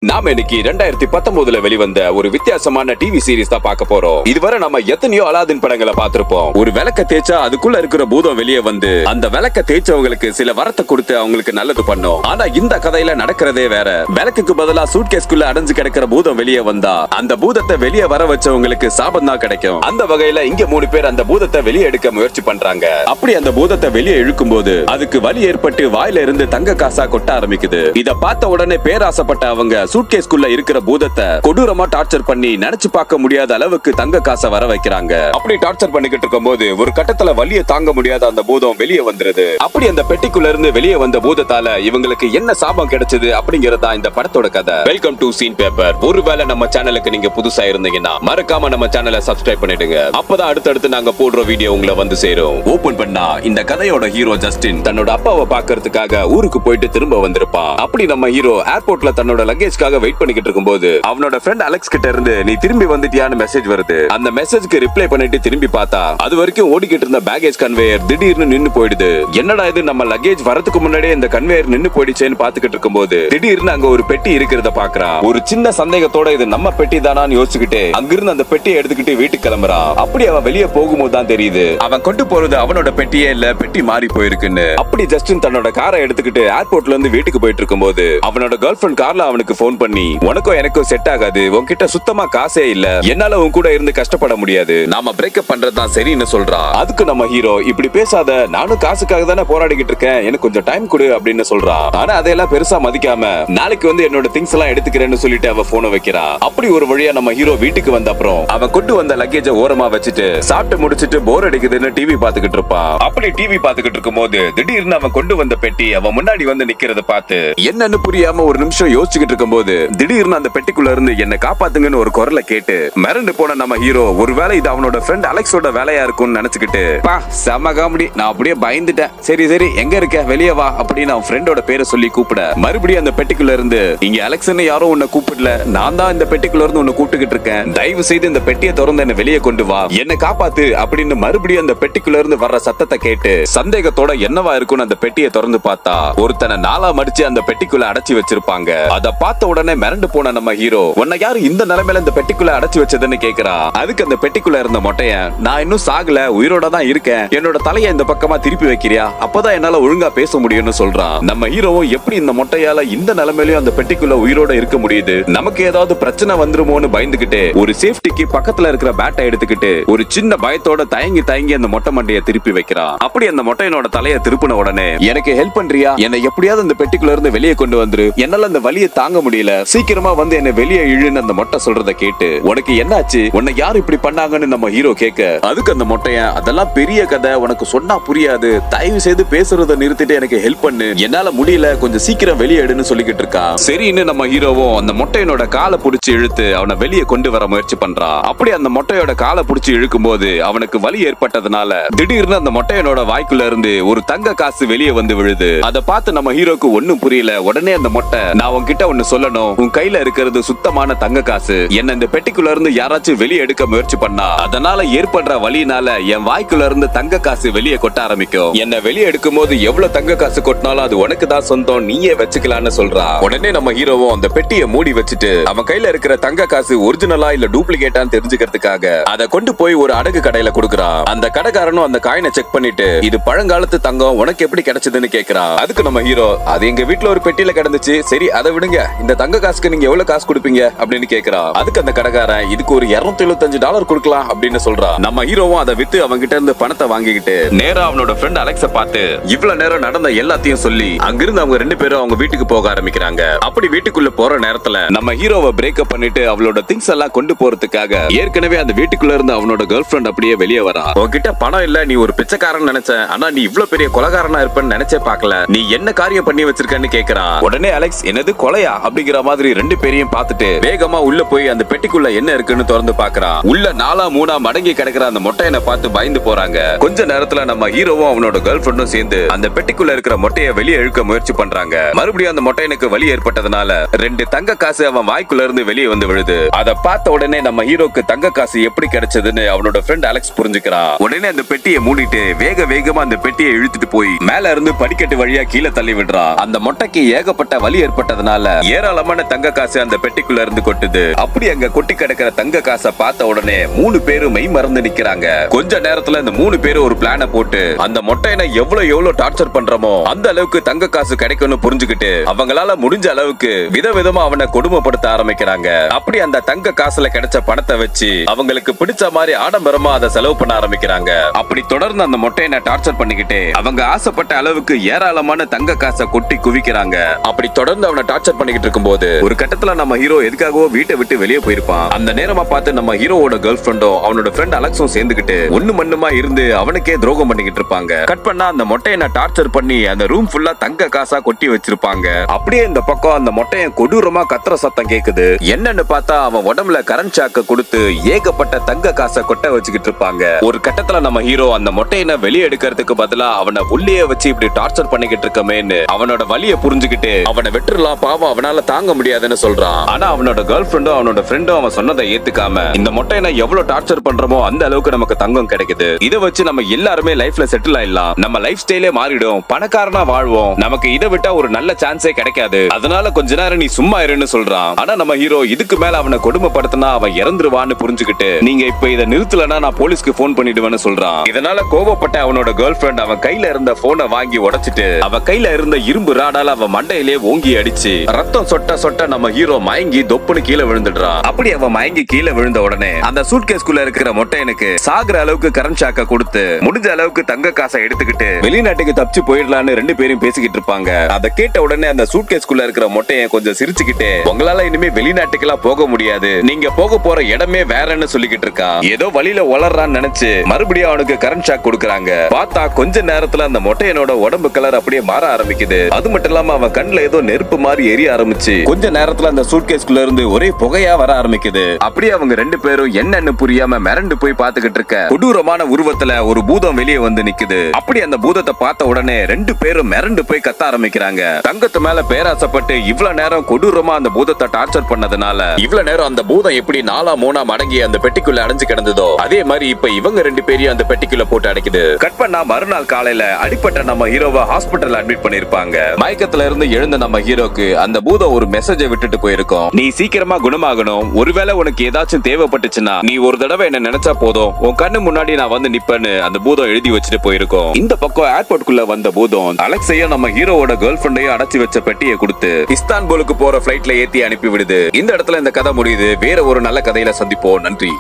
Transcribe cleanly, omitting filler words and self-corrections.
நாம இன்னைக்கு 2019 வெளிவந்த ஒரு வித்தியாசமான டிவி சீரிஸ் தான் பார்க்க போறோம். இதுவரை நம்ம எத்தனையோ அலாதின் படங்களை பார்த்திருப்போம். ஒரு விளக்க தேய்ச்சா அதுக்குள்ள இருக்கிற பூதம் வெளியே வந்து அந்த விளக்க தேய்ச்சவங்களுக்கு சில வரத்தை கொடுத்து அவங்களுக்கு நல்லது பண்ணும். ஆனா இந்த கதையில நடக்கிறதே வேற. விளக்குக்கு பதிலா சூட்கேஸ்குள்ள அடைஞ்சு கிடக்கிற பூதம் வெளியே வந்தா அந்த பூதத்தை வெளியே வர வச்சவங்களுக்கு சாபம் தான் கிடைக்கும். அந்த வகையில இங்க 3 பேர் அந்த பூதத்தை வெளியே எடுக்க முயற்சி பண்றாங்க. அப்படி அந்த பூதத்தை வெளியே இழுக்கும் போது அதுக்கு வலி ஏற்பட்டு வாயில இருந்து தங்க காசா கொட்ட ஆரம்பிக்குது. இத பார்த்த உடனே பேராசப்பட்ட அவங்க சூட்கேஸ்குள்ள இருக்கிற பூதத்தை கொடூரமா டார்ச்சர் பண்ணி நினைச்சு பார்க்க முடியாத அளவுக்கு தங்க காசை வர வைக்கிறாங்க. அப்படி டார்ச்சர் பண்ணிக்கிட்டு இருக்கும்போது ஒரு கட்டத்துல வலியை தாங்க முடியாத அந்த பூதம் வெளியே வந்துருது. அப்படி அந்த பெட்டிக்குள்ள இருந்து வெளியே வந்த பூதத்தால இவங்களுக்கு என்ன சாபம் கிடைச்சது அப்படிங்கறதா இந்த படத்தோட கதை. Welcome to scene paper. ஒருவேளை நம்ம சேனலுக்கு நீங்க புதுசா இருந்தீங்கன்னா மறக்காம நம்ம சேனலை சப்ஸ்கிரைப் பண்ணிடுங்க. அப்பதான் அடுத்தடுத்து நாங்க போடுற வீடியோ உங்களை வந்து சேரும். ஓபன் பண்ணா இந்த கதையோட ஹீரோ ஜஸ்டின் தன்னோட அப்பாவை பாக்குறதுக்காக ஊருக்கு போயிட்டு திரும்ப வந்திருப்பான். அப்படி நம்ம ஹீரோ ஏர்போர்ட்ல தன்னோட லக்கேஜ்காக வெயிட் பண்ணிக்கிட்டு இருக்கும்போது அவனோட ஃப்ரெண்ட் அலெக்ஸ் கிட்ட இருந்து நீ திரும்பி வந்துட்டியான்னு மெசேஜ் வருது. அந்த மெசேஜ்க்கு ரிப்ளை பண்ணிட்டு திரும்பி பார்த்தா அது வரைக்கும் ஓடிக்கிட்டு இருந்த பேகேஜ் கன்வேயர் திடீர்னு நின்னு போயிடுது. என்னடா இது, நம்ம லக்கேஜ் வரதுக்கு முன்னாடியே இந்த கன்வேயர் நின்னு போயிடுச்சேன்னு பாத்துக்கிட்டு இருக்கும்போது திடீர்னு அங்க ஒரு பெட்டி இருக்கிறத பாக்குறான். ஒரு சின்ன சந்தேகத்தோட இது நம்ம பெட்டி தானான்னு யோசிச்சுக்கிட்டு அங்கிருந்து அந்த பெட்டியை எடுத்துக்கிட்டு வீட்டுக்கு கிளம்புறான். அப்படி அவன் வெளியே போகும்போது தான் தெரியுது அவன் கொண்டு போறது அவனோட பெட்டியே இல்ல, பெட்டி மாறி போயிருக்குன்னு. அப்படி ஜஸ்டின் தன்னோட காரை எடுத்துக்கிட்டு ஏர்போர்ட்ல இருந்து வீட்டுக்கு போயிட்டு இருக்கும்போது அவனோட கேர்ள் ஃபிரெண்ட் கார்ல அவனுக்கு போன் பண்ணி உனக்கும் எனக்கும் செட் ஆகாது, உன்கிட்ட சுத்தமா காசே இல்ல, என்னால உன் கூட இருந்து கஷ்டப்பட முடியாது, நாம பிரேக்கப் பண்றதுதான் சரின்னு சொல்றான். அதுக்கு நம்ம ஹீரோ இப்படி பேசாத, நானும் காசுக்காக தானே போராடிக்கிட்டு இருக்கேன், எனக்கு கொஞ்சம் டைம் கொடு அப்படின்னு சொல்றான். ஆனா அதையெல்லாம் பெருசா மதிக்காம நாளைக்கு வந்து என்னோட திங்ஸ் எல்லாம் எடுத்துக்கிறேன்னு சொல்லிட்டு அவ போனை வைக்கிறான். அப்படி ஒரு வழியா நம்ம ஹீரோ வீட்டுக்கு வந்த அப்புறம் அவன் கொண்டு வந்த லக்கேஜ ஓரமா வச்சுட்டு சாப்பிட்டு முடிச்சிட்டு போர் அடிக்குதுன்னு டிவி பாத்துக்கிட்டு இருப்பான். அப்படி டிவி பாத்துக்கிட்டு இருக்கும் போது திடீர்னு அவன் கொண்டு வந்த பெட்டி அவன் முன்னாடி வந்து நிக்கிறத பார்த்து என்னன்னு புரியாம ஒரு நிமிஷம் யோசிச்சுக்கிட்டு இருக்கும் போது திடீர்னு அந்த பெட்டிக்குள்ள இருந்து என்ன காப்பாத்துங்கன்னு ஒரு குரலை கேட்டு மிரண்டு போன நம்ம ஹீரோ ஒருவேளை இது அவனோட ஃப்ரெண்ட் அலெக்ஸோட வேலையா இருக்கும்னு நினைச்சுக்கிட்டு பா செம காமெடி, நான் அப்படியே பயந்துட்டேன், சரி சரி எங்க இருக்க வெளியே வா அப்படின்னு அவன் ஃப்ரெண்டோட பேரை சொல்லி கூப்பிட மறுபடியும் அந்த பெட்டிக்குள்ள இருந்து இங்க அலெக்ஸ்ன்னு யாரும் உன்னை கூப்பிடல, நான் தான் இந்த பெட்டிக்குள்ள இருந்து உன்னை கூப்பிட்டுக்கிட்டு இருக்கேன், தயவு செய்து இந்த பெட்டியை திறந்து என்ன வெளியே கொண்டு வா, என்ன காப்பாத்து அப்படின்னு மறுபடியும் அந்த பெட்டிக்குள்ள இருந்து வர்ற சத்தத்தை கேட்டு சந்தேகத்தோட என்னவா இருக்குன்னு அந்த பெட்டியை திறந்து பார்த்தா ஒருத்தனை நாளா மடிச்சு அந்த பெட்டிக்குள்ள அடைச்சி வச்சிருப்பாங்க. அதை பார்த்த உடனே மிரண்டு போன நம்ம ஹீரோ உன்னை யாரு இந்த நிலைமையில இந்த பெட்டிக்குள்ள அடைச்சு வச்சதுன்னு கேக்குறான். அதுக்கு அந்த பெட்டிக்குள்ள இருந்த மொட்டையன் நான் இன்னும் சாகல, உயிரோட தான் இருக்கேன், என்னோட தலையை இந்த பக்கமா திருப்பி வைக்கிறியா, அப்பதான் என்னால ஒழுங்கா பேச முடியும்னு சொல்றான். நம்ம ஹீரோவும் எப்படி இந்த மொட்டையால இந்த நிலைமையிலயும் அந்த பெட்டிக்குள்ள உயிரோட இருக்க முடியுது, நமக்கு ஏதாவது பிரச்சனை வந்துருமோன்னு பயந்துகிட்டு ஒரு சேஃப்டிக்கு பக்கத்துல இருக்கிற பேட்டை எடுத்துக்கிட்டு ஒரு சின்ன பயத்தோட தயங்கி தயங்கி அந்த மொட்டை மண்டையை திருப்பி வைக்கிறான். அப்படி அந்த மொட்டையனோட தலையை திருப்பின உடனே எனக்கு ஹெல்ப் பண்றியா, என்னை எப்படியாவது இந்த பெட்டிக்குள்ள இருந்து வெளியே கொண்டு வந்துரு, என்னால அந்த வலியை தாங்க முடியல, சீக்கிரமா வந்து என்ன வெளியே இழுன்னு அந்த மொட்டை சொல்றத கேட்டு உனக்கு என்னாச்சு, உன்னை யாரு இப்படி பண்ணாங்கன்னு நம்ம ஹீரோ கேட்க அதுக்கு அந்த மொட்டையன் அதெல்லாம் பெரிய கதை, உனக்கு சொன்னா புரியாது, தயவு செய்து பேசுறத நிறுத்திட்டு எனக்கு ஹெல்ப் பண்ணு, என்னால முடியல, கொஞ்சம் சீக்கிரம் வெளியே எடுன்னு சொல்லிக்கிட்டு இருக்கான். சரின்னு நம்ம ஹீரோவும் அந்த மொட்டையனோட காலை புடிச்சு இழுத்து அவனை வெளியே கொண்டு வர முயற்சி பண்றான். அப்படி அந்த மொட்டையோட காலை புடிச்சு இழுக்கும் போது அவனுக்கு வலி ஏற்பட்டதுனால திடீர்னு அந்த மொட்டையனோட வாய்க்குள்ள இருந்து ஒரு தங்க காசு வெளியே வந்து விழுது. அதை பார்த்து நம்ம ஹீரோக்கு ஒண்ணும் புரியல. உடனே அந்த மொட்டை நான் உன்கிட்ட ஒன்னு சொல்லணும், உன் கையில இருக்கிறது சுத்தமான தங்க காசு, என்ன இந்த பெட்டிக்குள்ள இருந்து யாராச்சும் வெளியே எடுக்க முயற்சி பண்ணா அதனால ஏற்படுற வலினால என் வாய்க்குள்ள இருந்து தங்க காசு வெளியே கொட்ட ஆரம்பிக்கும், என்ன வெளியே எடுக்கும் போது எவ்வளவு தங்க காசு கொட்டினாலும் அது உனக்கு தான் சொந்தம், நீயே வச்சுக்கலான்னு சொல்றான். உடனே நம்ம ஹீரோவும் அந்த பெட்டியை மூடி வச்சுட்டு அவன் கையில இருக்கிற தங்க காசு ஒரிஜினலா இல்ல டூப்ளிகேட்டான்னு தெரிஞ்சுக்கிறதுக்காக அதை கொண்டு போய் ஒரு அடகு கடையில கொடுக்கறான். அந்த கடைக்காரனும் அந்த காயினை செக் பண்ணிட்டு இது பழங்காலத்து தங்கம், உனக்கு எப்படி கிடைச்சதுன்னு கேக்குறான். அதுக்கு நம்ம ஹீரோ அது எங்க வீட்டுல ஒரு பெட்டியில கிடந்துச்சு, சரி அதை விடுங்க, இந்த தங்க காசுக்கு நீங்க எவ்வளவு காசு கொடுப்பீங்க அப்படின்னு கேக்குறான். அதுக்கு அந்த கடைக்காரன் இதுக்கு ஒரு $275 கொடுக்கலாம் அப்படின்னு சொல்றான். நம்ம ஹீரோவும் அதை வித்து அவங்க கிட்ட இருந்து பணத்தை வாங்கிக்கிட்டு நேரா அவனோட ஃப்ரெண்ட் அலெக்ஸ பார்த்து இவ்வளவு நேரம் நடந்த எல்லாத்தையும் சொல்லி அங்கிருந்து அவங்க 2 பேரும் அவங்க வீட்டுக்கு போக ஆரம்பிக்கிறாங்க. அப்படி வீட்டுக்குள்ள போற நேரத்துல நம்ம ஹீரோவை பிரேக்கப் பண்ணிட்டு அவளோட திங்ஸ் எல்லாம் கொண்டு போறதுக்காக ஏற்கனவே அந்த வீட்டுக்குள்ள இருந்து அவனோட கேர்ள் ஃபிரெண்ட் அப்படியே வெளியே வரா. உன்கிட்ட பணம் இல்ல, நீ ஒரு பிச்சைக்காரன் நினைச்சேன், ஆனா நீ இவ்வளவு பெரிய கொலைகாரனா இருப்பேன்னு நினைச்சே பார்க்கல, நீ என்ன காரியம் பண்ணி வச்சிருக்கன்னு கேக்குறான். உடனே அலெக்ஸ் என்னது கொலையா அப்படிங்கிற மாதிரி 2 பேரையும் பார்த்துட்டு வேகமா உள்ள போய் அந்த பெட்டிக்குள்ள என்ன இருக்குன்னு திறந்து பாக்குறான். உள்ள 4-3 மடங்கி கிடக்குற அந்த மொட்டையனை பார்த்து பயந்து போறாங்க. கொஞ்ச நேரத்துல நம்ம ஹீரோவும் அவனோட கேர்ள் ஃபிரெண்டும் சேர்ந்து அந்த பெட்டிக்குள்ள இருக்கிற மொட்டையை வெளியே இழுக்க முயற்சி பண்றாங்க. மறுபடியும் அந்த மொட்டையனுக்கு வலி ஏற்பட்டதுனால 2 தங்க காசு அவன் வாய்க்குள்ள இருந்து வெளியே வந்து விழுது. அதை பார்த்த உடனே நம்ம ஹீரோக்கு தங்க காசு எப்படி கிடைச்சதுன்னு அவனோட ஃப்ரெண்ட் அலெக்ஸ் புரிஞ்சுக்கிறான். உடனே அந்த பெட்டியை மூடிட்டு வேகமா அந்த பெட்டியை இழுத்துட்டு போய் மேல இருந்து படிக்கட்டு வழியா கீழே தள்ளி விடுறான். அந்த மொட்டைக்கு ஏகப்பட்ட வலி ஏற்பட்டதுனால ஏற ஏராளமான தங்க காசு அந்த பெட்டிக்குள்ள இருந்து கொட்டுது. அப்படி அங்க கொட்டி கிடக்கிற தங்க காசை பார்த்த உடனே 3 பேரும் மெய் மறந்து நிக்கிறாங்க. கொஞ்ச நேரத்துல இந்த 3 பேரும் ஒரு பிளான போட்டு அந்த மொட்டையனை எவ்வளவு டார்ச்சர் பண்றோமோ அந்த அளவுக்கு தங்க காசு கிடைக்கும்னு புரிஞ்சுக்கிட்டு அவங்களால முடிஞ்ச அளவுக்கு விதவிதமா அவனை கொடுமைப்படுத்த ஆரம்பிக்கிறாங்க. அப்படி அந்த தங்க காசுல கிடைச்ச பணத்தை வச்சு அவங்களுக்கு பிடிச்ச மாதிரி ஆடம்பரமா அதை செலவு பண்ண ஆரம்பிக்கிறாங்க. அப்படி தொடர்ந்து அந்த மொட்டையனை டார்ச்சர் பண்ணிக்கிட்டு அவங்க ஆசைப்பட்ட அளவுக்கு ஏராளமான தங்க காசை கொட்டி குவிக்கிறாங்க. அப்படி தொடர்ந்து அவனை டார்ச்சர் பண்ணிக்கிட்டு இருக்கும்போது ஒரு கட்டத்துல நம்ம ஹீரோ எதுக்காகவோ வீட்டை விட்டு வெளியே போயிருப்பான். அந்த நேரமா பார்த்து நம்ம ஹீரோவோட கேர்ள் ஃப்ரெண்டும் அவனோட ஃப்ரெண்ட் அலெக்ஸும் சேர்ந்துக்கிட்டு ஒண்ணு மண்ணுமா இருந்து அவனுக்கே துரோகம் பண்ணிக்கிட்டு இருப்பாங்க. கட் பண்ணா அந்த மொட்டையனை டார்ச்சர் பண்ணி அந்த ரூம் ஃபுல்லா தங்க காசா கொட்டி வச்சிருப்பாங்க. அப்படியே இந்த பக்கம் அந்த மொட்டையன் கொடூரமா கத்துற சத்தம் கேக்குது. என்னன்னு பார்த்தா அவன் உடம்புல கரண்ட் ஷாக்க கொடுத்து ஏகப்பட்ட தங்க காசை கொட்ட வச்சுக்கிட்டு இருப்பாங்க. ஒரு கட்டத்துல நம்ம ஹீரோ அந்த மொட்டையனை வெளியே எடுக்கிறதுக்கு பதிலா அவனை உள்ளே வச்சு இப்படி டார்ச்சர் பண்ணிக்கிட்டு இருக்கமேன்னு அவனோட வலியை புரிஞ்சுக்கிட்டு அவனை வெட்டுறலாம், பாவம் அவனால தாங்க முடியாதுன்னு சொல்றான். ஆனா அவனோட கேர்ள் ஃப்ரெண்டும் அவனோட ஃப்ரெண்டும் அவன் சொன்னதை ஏத்துக்காம இந்த மொட்டையனை எவ்வளவு டார்ச்சர் பண்றோமோ அந்த அளவுக்கு நமக்கு தங்கம் கிடைக்குது. இதை வச்சு நம்ம எல்லாருமே லைஃப்ல செட்டில் ஆயிடலாம், நம்ம லைஃப் ஸ்டைலே மாறிடும், பணக்காரனா வாழ்வோம், நமக்கு இதை விட்டா ஒரு நல்ல சான்ஸே கிடைக்காது, அதனால கொஞ்ச நேரம் நீ சும்மா இருன்னு சொல்றான். ஆனா நம்ம ஹீரோ இதுக்கு மேல அவனை கொடுமைப்படுத்தினா அவன் இறந்துருவான்னு புரிஞ்சுக்கிட்டு நீங்க இப்ப இதை நிறுத்தலன்னா நான் போலீஸ்க்கு போன் பண்ணிடுவேன்னு சொல்றான். இதனால கோபப்பட்ட அவனோட கேர்ள் ஃப்ரெண்ட் அவன் கையில இருந்த போனை வாங்கி உடைச்சிட்டு அவன் கையில இருந்த இரும்பு ராடால அவன் மண்டையிலே ஓங்கி அடிச்சு ரத்தம் சொட்ட சொட்ட நம்ம ஹீரோ மயங்கி தொப்புன்னு கீழே விழுந்துடுறான். அப்படி அவன் மயங்கி கீழே விழுந்த உடனே அந்த சூட்கேஸ்குள்ள இருக்கிற மொட்டையனுக்கு சாகுற அளவுக்கு கரண்ட் ஷாக்க கொடுத்து முடிஞ்ச அளவுக்கு தங்க காசை எடுத்துக்கிட்டு வெளிநாட்டுக்கு தப்பிச்சு போயிடலான்னு 2 பேரும் பேசிக்கிட்டு இருப்பாங்க. அதை கேட்ட உடனே அந்த சூட்கேஸ்குள்ள இருக்கிற மொட்டையன் கொஞ்சம் சிரிச்சுக்கிட்டு உங்களால இனிமே வெளிநாட்டுக்கெல்லாம் போக முடியாது, நீங்க போக போற இடமே வேறன்னு சொல்லிக்கிட்டு இருக்கான். ஏதோ வழியில வளர்றான்னு நினைச்சு மறுபடியும் அவனுக்கு கரண்ட் ஷாக் கொடுக்கறாங்க. பார்த்தா கொஞ்ச நேரத்துல அந்த மொட்டையனோட உடம்பு கலர் அப்படியே மாற ஆரம்பிக்குது. அது மட்டும் இல்லாம அவன் கண்ணுல ஏதோ நெருப்பு மாதிரி எரிய ஆரம்பிச்சு கொஞ்ச நேரத்துல அந்த சூட்கேஸ்குள்ள இருந்து ஒரே புகையா வர ஆரம்பிக்குது. அப்படியே அவங்க 2 பேரும் என்னன்னு புரியாம மிரண்டு போய் பாத்துக்கிட்டு இருக்க கொடூரமான உருவத்துல ஒரு பூதம் வெளியே வந்து நிக்குது. அப்படி அந்த பூதத்தை பார்த்த உடனே 2 பேரும் மிரண்டு போய் கத்த ஆரம்பிக்கிறாங்க. தங்கத்து மேல பேராசப்பட்டு இவ்வளவு நேரம் கொடூரமா அந்த பூதத்தை டார்ச்சர் பண்ணதுனால இவ்வளவு நேரம் அந்த பூதம் எப்படி 4 மடங்கி அந்த பெட்டிக்குள்ள அடைஞ்சு கிடந்ததோ அதே மாதிரி இப்ப இவங்க 2 பேரையும் அந்த பெட்டிக்குள்ள போட்டு அடைக்குது. கட் பண்ணா மறுநாள் காலையில அடிப்பட்ட நம்ம ஹீரோவை ஹாஸ்பிட்டல் அட்மிட் பண்ணிருப்பாங்க. மயக்கத்துல இருந்து எழுந்த நம்ம ஹீரோக்கு அந்த பூதம் ஒரு மெசேஜை விட்டுட்டு போயிருக்கோம். நீ சீக்கிரமா குணமாகணும், ஒருவேளை உனக்கு ஏதாச்சும் தேவைப்பட்டுச்சுன்னா நீ ஒரு தடவை என்ன நினைச்சா போதும், உன் கண்ணு முன்னாடி நான் வந்து நிப்பேன்னு அந்த பூதம் எழுதி வச்சுட்டு போயிருக்கோம். இந்த பக்கம் ஏர்போர்ட்குள்ள வந்த பூதம் அலெக்ஸையும் நம்ம ஹீரோவோட கேர்ள் ஃப்ரெண்டையும் அடைச்சு வச்ச பெட்டியை கொடுத்து இஸ்தான்புலுக்கு போற பிளைட்ல ஏத்தி அனுப்பி விடுது. இந்த இடத்துல இந்த கதை முடியுது. வேற ஒரு நல்ல கதையில சந்திப்போம். நன்றி.